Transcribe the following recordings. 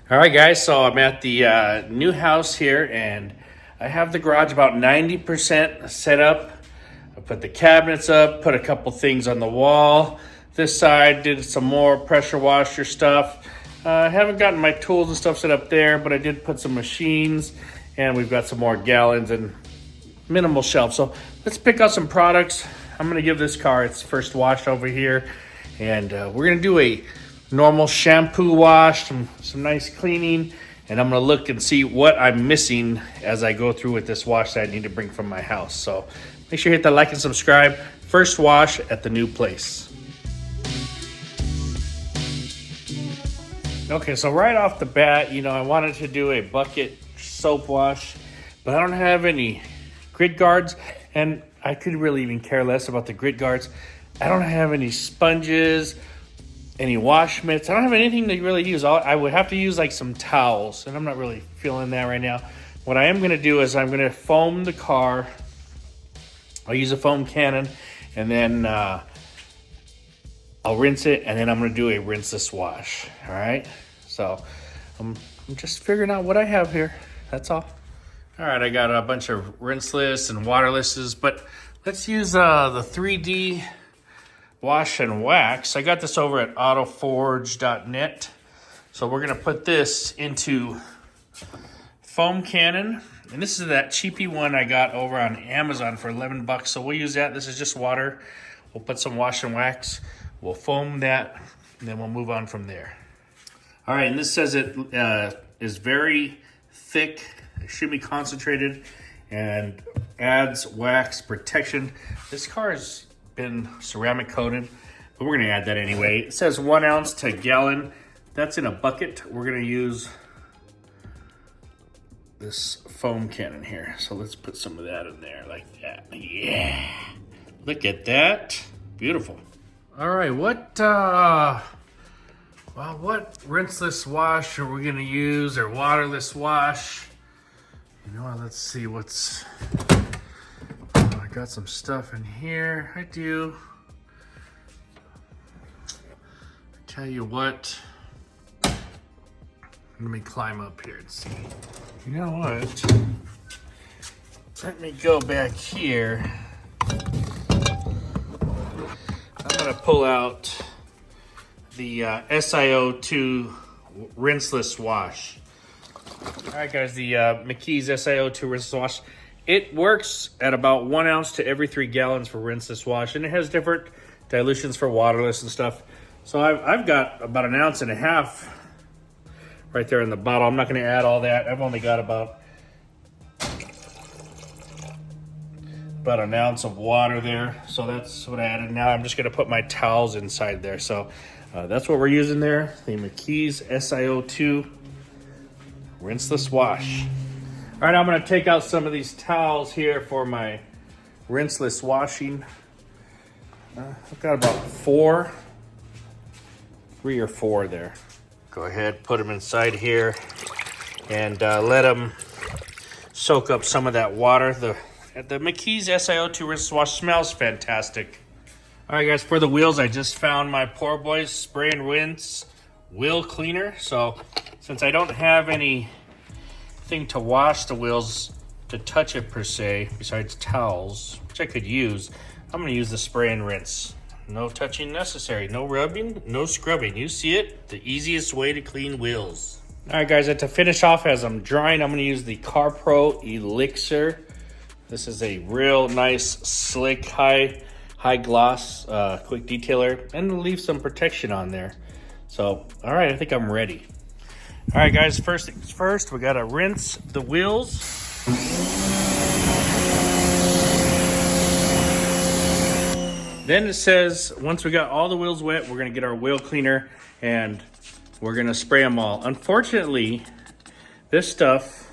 All right, guys, so I'm at the new house here, and I have the garage about 90% set up. I put the cabinets up, put a couple things on the wall. This side did some more pressure washer stuff. I haven't gotten my tools and stuff set up there, but I did put some machines, and we've got some more gallons and minimal shelf. So let's pick out some products. I'm gonna give this car its first wash over here, and we're gonna do a normal shampoo wash, some nice cleaning, and I'm gonna look and see what I'm missing as I go through with this wash that I need to bring from my house. So make sure you hit that like and subscribe. First wash at the new place. Okay, so right off the bat, I wanted to do a bucket soap wash, but I don't have any grit guards, and I could really even care less about the grit guards. I don't have any sponges, any wash mitts. I don't have anything to really use. I would have to use like some towels, and I'm not really feeling that right now. What I am going to do is I'm going to foam the car. I'll use a foam cannon, and then I'll rinse it, and then I'm going to do a rinseless wash. All right, so I'm just figuring out what I have here. That's all. All right, I got a bunch of rinseless and waterlesses, but let's use the 3D wash and wax. I got this over at autoforge.net. So we're gonna put this into foam cannon. And this is that cheapy one I got over on Amazon for 11 bucks. So we'll use that. This is just water. We'll put some wash and wax. We'll foam that, and then we'll move on from there. All right, and this says it is very thick, extremely concentrated, and adds wax protection. This car is been ceramic coated, but we're gonna add that anyway. It says 1 ounce to gallon. That's in a bucket. We're gonna use this foam cannon here. So let's put some of that in there like that. Yeah, look at that, beautiful. All right, what rinseless wash are we gonna use, or waterless wash? Let's see what's. I got some stuff in here. I do. I tell you what. Let me climb up here and see. You know what? Let me go back here. I'm gonna pull out the SiO2 rinseless wash. All right, guys, the McKee's SiO2 rinseless wash. It works at about 1 ounce to every 3 gallons for rinseless wash, and it has different dilutions for waterless and stuff. So I've got about 1.5 ounces right there in the bottle. I'm not going to add all that. I've only got about 1 ounce of water there. So that's what I added. Now I'm just going to put my towels inside there. So that's what we're using there. The McKee's SiO2 rinseless wash. All right, I'm gonna take out some of these towels here for my rinseless washing. I've got about 3 or 4 there. Go ahead, put them inside here, and let them soak up some of that water. The McKee's SiO2 rinseless wash smells fantastic. All right, guys, for the wheels, I just found my Poor Boys Spray and Rinse wheel cleaner. So since I don't have anything to wash the wheels, to touch it per se, besides towels, which I could use, I'm gonna use the spray and rinse. No touching necessary, no rubbing, no scrubbing. You see it? The easiest way to clean wheels. All right, guys, to finish off as I'm drying, I'm gonna use the CarPro Elixir. This is a real nice, slick, high gloss, quick detailer, and leave some protection on there. So, all right, I think I'm ready. All right, guys, first things first, we gotta rinse the wheels. Then it says, once we got all the wheels wet, we're gonna get our wheel cleaner and we're gonna spray them all. Unfortunately, this stuff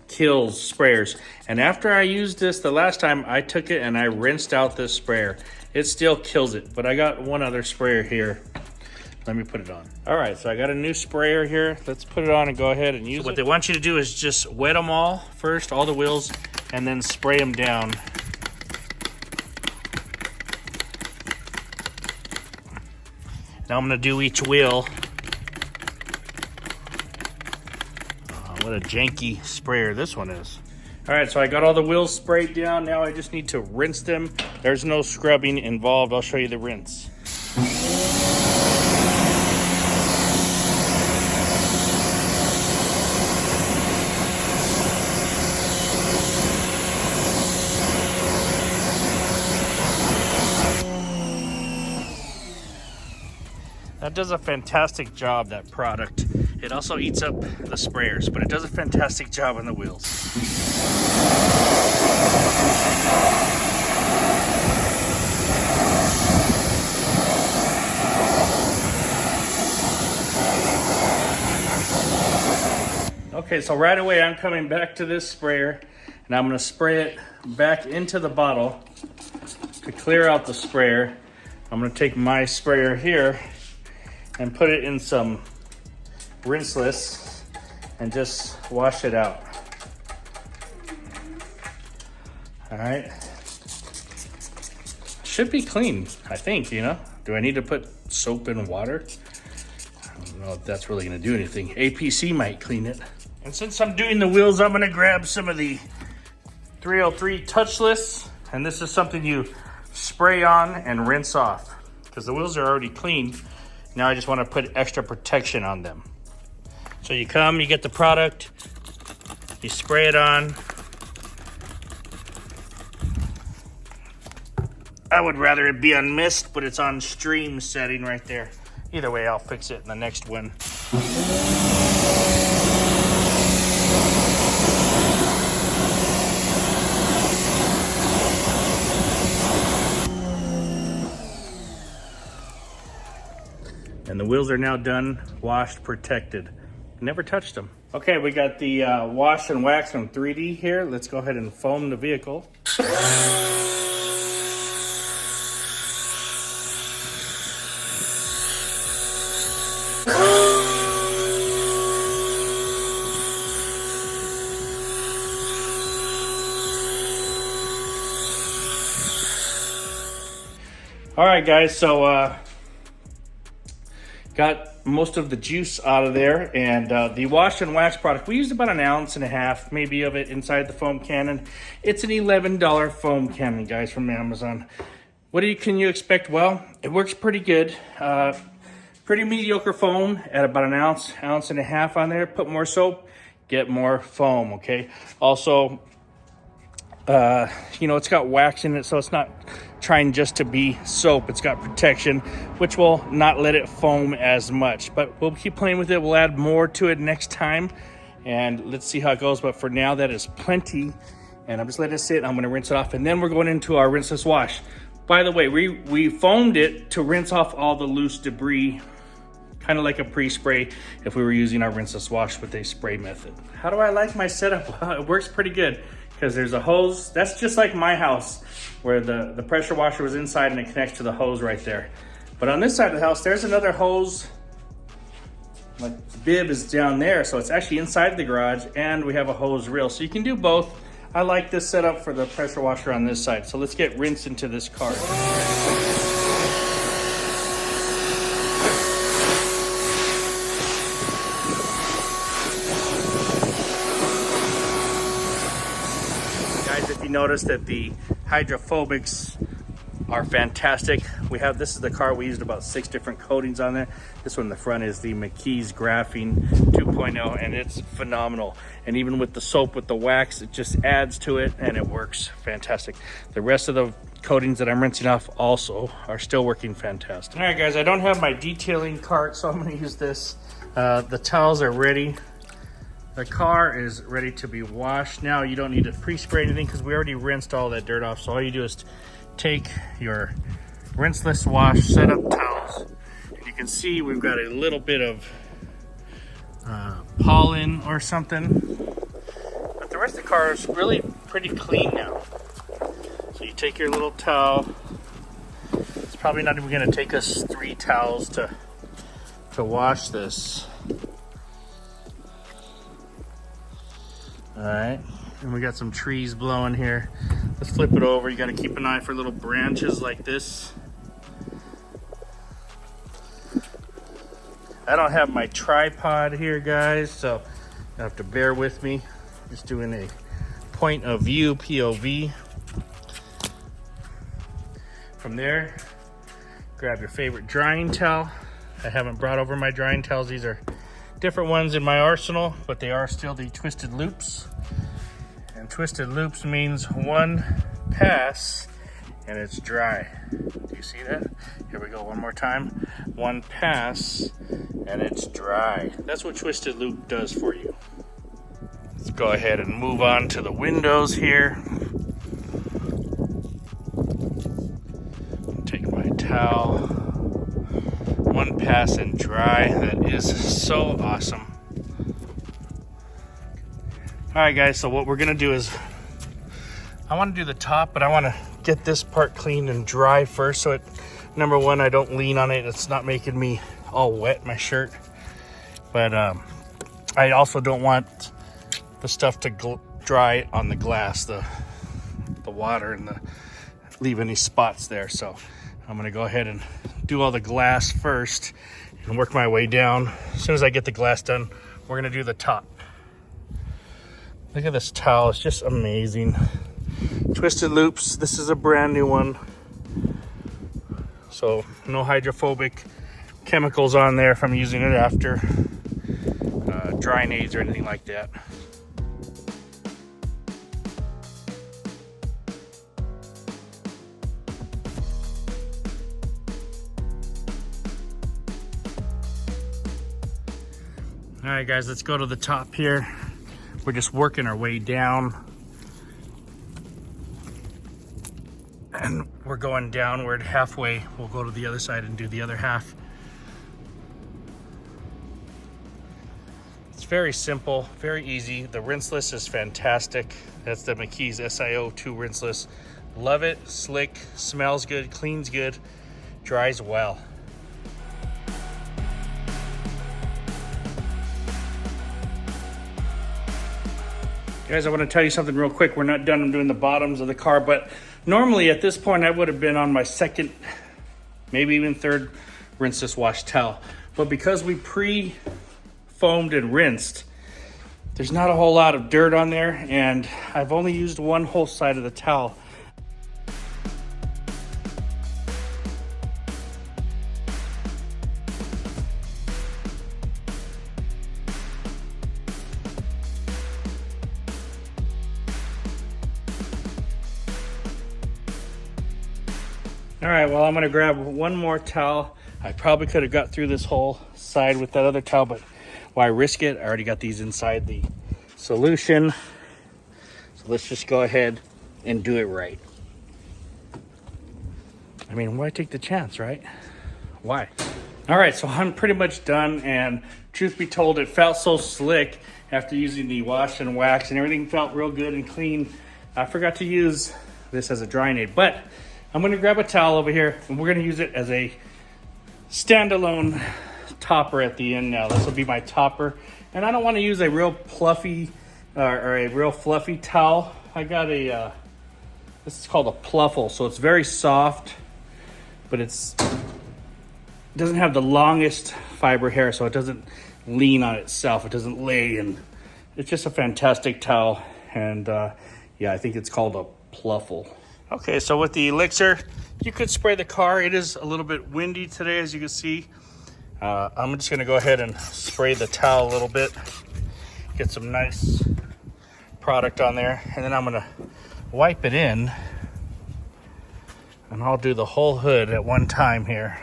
kills sprayers. And after I used this the last time, I took it and I rinsed out this sprayer. It still kills it, but I got one other sprayer here. Let me put it on. All right, so I got a new sprayer here. Let's put it on and go ahead and use it. What they want you to do is just wet them all first, all the wheels, and then spray them down. Now I'm gonna do each wheel. What a janky sprayer this one is. All right, so I got all the wheels sprayed down. Now I just need to rinse them. There's no scrubbing involved. I'll show you the rinse. That does a fantastic job, that product. It also eats up the sprayers, but it does a fantastic job on the wheels. Okay, so right away I'm coming back to this sprayer and I'm gonna spray it back into the bottle to clear out the sprayer. I'm gonna take my sprayer here and put it in some Rinseless and just wash it out. All right. Should be clean, I think, you know? Do I need to put soap and water? I don't know if that's really gonna do anything. APC might clean it. And since I'm doing the wheels, I'm gonna grab some of the 303 touchless, and this is something you spray on and rinse off because the wheels are already clean. Now I just want to put extra protection on them. So you come, you get the product, you spray it on. I would rather it be on mist, but it's on stream setting right there. Either way, I'll fix it in the next one. And the wheels are now done, washed, protected. Never touched them. Okay, we got the wash and wax from 3D here. Let's go ahead and foam the vehicle. All right, guys, so got most of the juice out of there, and the wash and wax product, we used about 1.5 ounces maybe of it inside the foam cannon. It's an $11 foam cannon, guys, from Amazon. What can you expect? Well, it works pretty good. Pretty mediocre foam at about 1 ounce, 1.5 ounces on there. Put more soap, get more foam, okay? Also, you know, it's got wax in it, so it's not trying just to be soap. It's got protection, which will not let it foam as much, but we'll keep playing with it. We'll add more to it next time, and let's see how it goes. But for now, that is plenty, and I'm just letting it sit. I'm going to rinse it off, and then we're going into our rinseless wash. By the way, we foamed it to rinse off all the loose debris, kind of like a pre-spray if we were using our rinseless wash with a spray method. How do I like my setup? Well, it works pretty good because there's a hose. That's just like my house, where the pressure washer was inside and it connects to the hose right there. But on this side of the house, there's another hose. Like the bib is down there, so it's actually inside the garage, and we have a hose reel. So you can do both. I like this setup for the pressure washer on this side. So let's get rinsed into this car. Guys, if you notice that the hydrophobics are fantastic. This is the car, we used about 6 different coatings on there. This one in the front is the McKee's Graphene 2.0, and it's phenomenal. And even with the soap, with the wax, it just adds to it, and it works fantastic. The rest of the coatings that I'm rinsing off also are still working fantastic. All right, guys, I don't have my detailing cart, so I'm gonna use this. The towels are ready. The car is ready to be washed. Now you don't need to pre-spray anything because we already rinsed all that dirt off. So all you do is take your rinseless wash, set up towels. And you can see we've got a little bit of pollen or something. But the rest of the car is really pretty clean now. So you take your little towel. It's probably not even gonna take us 3 towels to wash this. All right, and we got some trees blowing here. Let's flip it over. You got to keep an eye for little branches like this. I don't have my tripod here, guys, so You have to bear with me. Just doing a point of view, POV. From there, grab your favorite drying towel. I haven't brought over my drying towels. These are different ones in my arsenal, but they are still the twisted loops. And twisted loops means one pass and it's dry. Do you see that? Here we go, one more time. One pass and it's dry. That's what twisted loop does for you. Let's go ahead and move on to the windows here. Take my towel. One pass and dry. That is so awesome. All right, guys, so what we're gonna do is, I wanna do the top, but I wanna get this part clean and dry first, so number one, I don't lean on it. It's not making me all wet, my shirt. But I also don't want the stuff to dry on the glass, the water, and leave any spots there. So I'm gonna go ahead and do all the glass first and work my way down. As soon as I get the glass done, we're gonna do the top. Look at this towel, it's just amazing. Twisted loops, this is a brand new one. So no hydrophobic chemicals on there if I'm using it after drying aids or anything like that. All right, guys, let's go to the top here. We're just working our way down. And we're going downward halfway. We'll go to the other side and do the other half. It's very simple, very easy. The Rinseless is fantastic. That's the McKee's SiO2 Rinseless. Love it, slick, smells good, cleans good, dries well. Guys, I want to tell you something real quick. We're not done. I'm doing the bottoms of the car, but normally at this point I would have been on my second, maybe even third Rinseless wash towel. But because we pre-foamed and rinsed, there's not a whole lot of dirt on there, and I've only used one whole side of the towel. All right, well, I'm gonna grab one more towel. I probably could have got through this whole side with that other towel, but why risk it? I already got these inside the solution. So let's just go ahead and do it right. I mean, why take the chance, right? Why? All right, so I'm pretty much done, and truth be told, it felt so slick after using the wash and wax, and everything felt real good and clean. I forgot to use this as a drying aid, but I'm gonna grab a towel over here and we're gonna use it as a standalone topper at the end now. This will be my topper. And I don't wanna use a real fluffy or a real fluffy towel. I got this is called a pluffle. So it's very soft, but it doesn't have the longest fiber hair, so it doesn't lean on itself. It doesn't lay, and it's just a fantastic towel. And yeah, I think it's called a pluffle. Okay, so with the elixir, you could spray the car. It is a little bit windy today, as you can see. I'm just gonna go ahead and spray the towel a little bit, get some nice product on there, and then I'm gonna wipe it in, and I'll do the whole hood at one time here.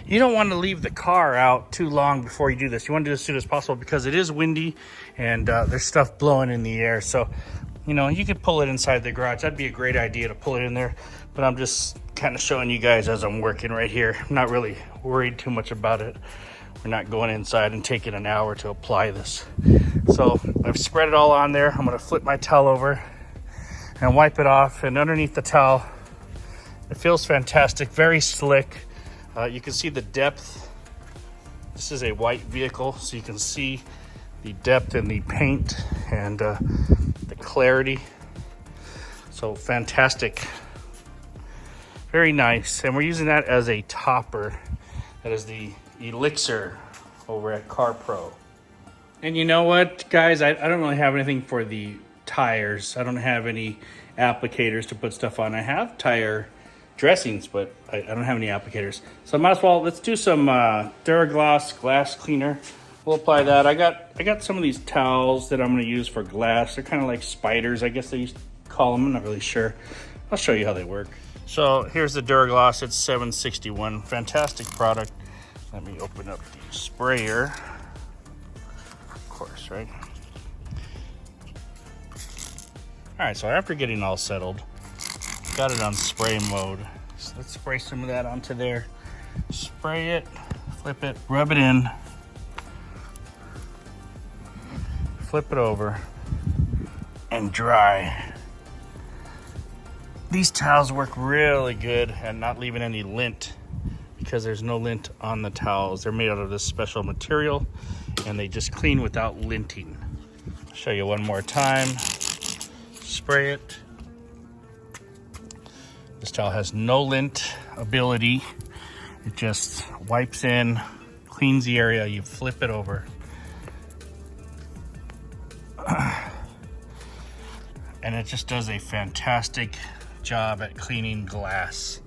You don't want to leave the car out too long before you do this. You want to do this as soon as possible because it is windy and there's stuff blowing in the air. So, you know, you could pull it inside the garage. That'd be a great idea to pull it in there. But I'm just kind of showing you guys as I'm working right here. I'm not really worried too much about it. We're not going inside and taking an hour to apply this. So I've spread it all on there. I'm going to flip my towel over and wipe it off. And underneath the towel, it feels fantastic, very slick. You can see the depth. This is a white vehicle, so you can see the depth in the paint and the clarity. So fantastic, very nice. And we're using that as a topper. That is the elixir over at Car Pro. And you know what, guys? I don't really have anything for the tires. I don't have any applicators to put stuff on. I have tire dressings, but I don't have any applicators. So I might as well, let's do some Duraglass glass cleaner. We'll apply that. I got some of these towels that I'm going to use for glass. They're kind of like spiders, I guess they used to call them. I'm not really sure. I'll show you how they work. So here's the Duraglass. It's 761. Fantastic product. Let me open up the sprayer. Of course, right? All right, so after getting all settled, got it on spray mode. So let's spray some of that onto there. Spray it, flip it, rub it in, flip it over, and dry. These towels work really good at not leaving any lint because there's no lint on the towels. They're made out of this special material and they just clean without linting. I'll show you one more time. Spray it. This towel has no lint ability. It just wipes in, cleans the area, you flip it over. And it just does a fantastic job at cleaning glass.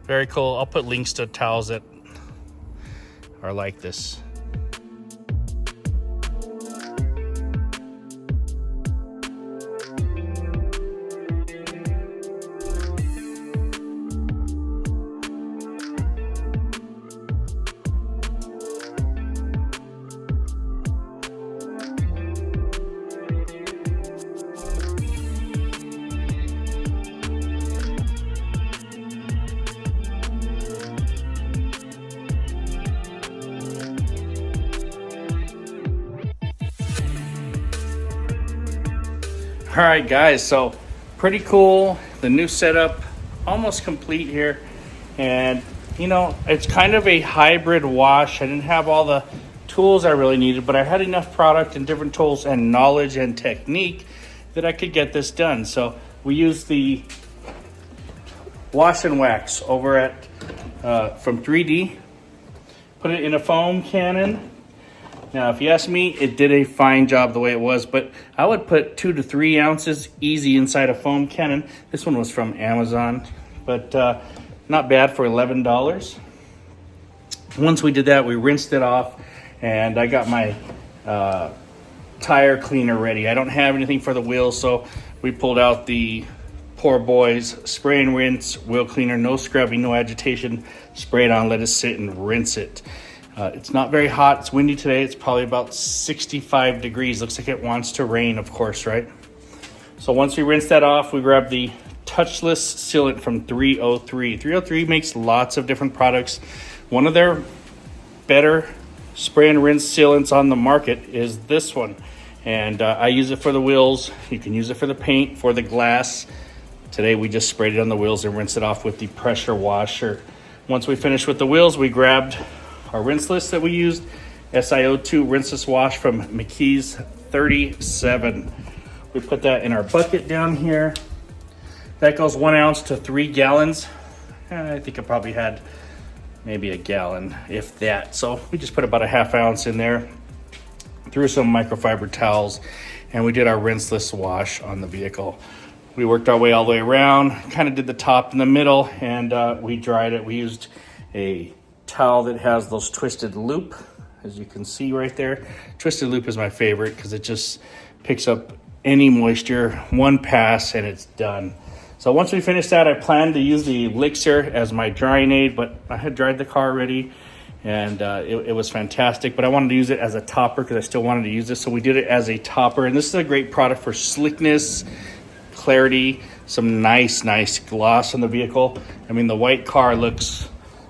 Very cool. I'll put links to towels that are like this. All right, guys, so pretty cool. The new setup, almost complete here. And, you know, it's kind of a hybrid wash. I didn't have all the tools I really needed, but I had enough product and different tools and knowledge and technique that I could get this done. So we used the wash and wax over at from 3D. Put it in a foam cannon. Now, if you ask me, it did a fine job the way it was, but I would put 2 to 3 ounces easy inside a foam cannon. This one was from Amazon, but not bad for $11. Once we did that, we rinsed it off, and I got my tire cleaner ready. I don't have anything for the wheels, so we pulled out the Poor Boys spray and rinse wheel cleaner. No scrubbing, no agitation. Spray it on, let it sit, and rinse it. It's not very hot. It's windy today. It's probably about 65 degrees. Looks like it wants to rain, of course, right? So once we rinse that off, we grab the touchless sealant from 303. 303 makes lots of different products. One of their better spray and rinse sealants on the market is this one. And I use it for the wheels. You can use it for the paint, for the glass. Today we just sprayed it on the wheels and rinsed it off with the pressure washer. Once we finished with the wheels, we grabbed our Rinseless that we used, SiO2 Rinseless wash from McKee's 37. We put that in our bucket down here. That goes 1 ounce to 3 gallons. I think I probably had maybe a gallon, if that. So we just put about a ½ ounce in there, threw some microfiber towels, and we did our Rinseless wash on the vehicle. We worked our way all the way around, kind of did the top and the middle, and we dried it. We used a towel that has those twisted loop, as you can see right there. Twisted loop is my favorite because it just picks up any moisture, one pass, and it's done. So once we finished that, I planned to use the elixir as my drying aid, but I had dried the car already, and it was fantastic. But I wanted to use it as a topper because I still wanted to use this, so we did it as a topper. And this is a great product for slickness, clarity, some nice gloss on the vehicle. I mean, the white car looks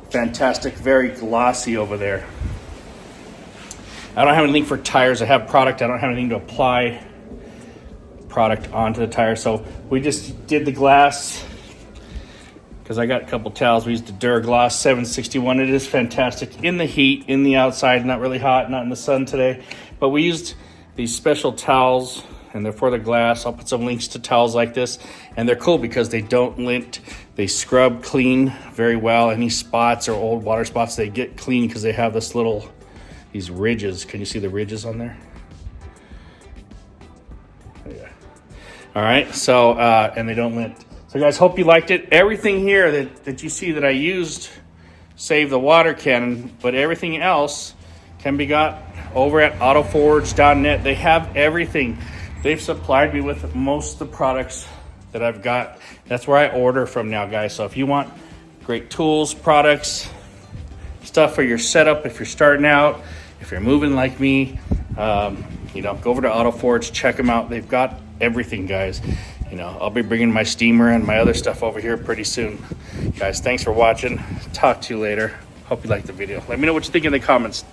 fantastic, very glossy over there. I don't have anything for tires. I have product. I don't have anything to apply product onto the tire. So we just did the glass because I got a couple towels. We used the Duraglass 761. It is fantastic in the heat, in the outside, not really hot, not in the sun today. But we used these special towels, and they're for the glass. I'll put some links to towels like this, and they're cool because they don't lint. They scrub clean very well. Any spots or old water spots, they get clean because they have this little these ridges. Can you see the ridges on there? Yeah. All right, so, and they don't lint. So guys, hope you liked it. Everything here that you see that I used, save the water cannon, but everything else can be got over at autoforge.net. They have everything. They've supplied me with most of the products that I've got. That's where I order from now, guys. So if you want great tools, products, stuff for your setup, if you're starting out, if you're moving like me, you know, go over to AutoForge, check them out. They've got everything, guys. You know, I'll be bringing my steamer and my other stuff over here pretty soon. Guys, thanks for watching. Talk to you later. Hope you liked the video. Let me know what you think in the comments.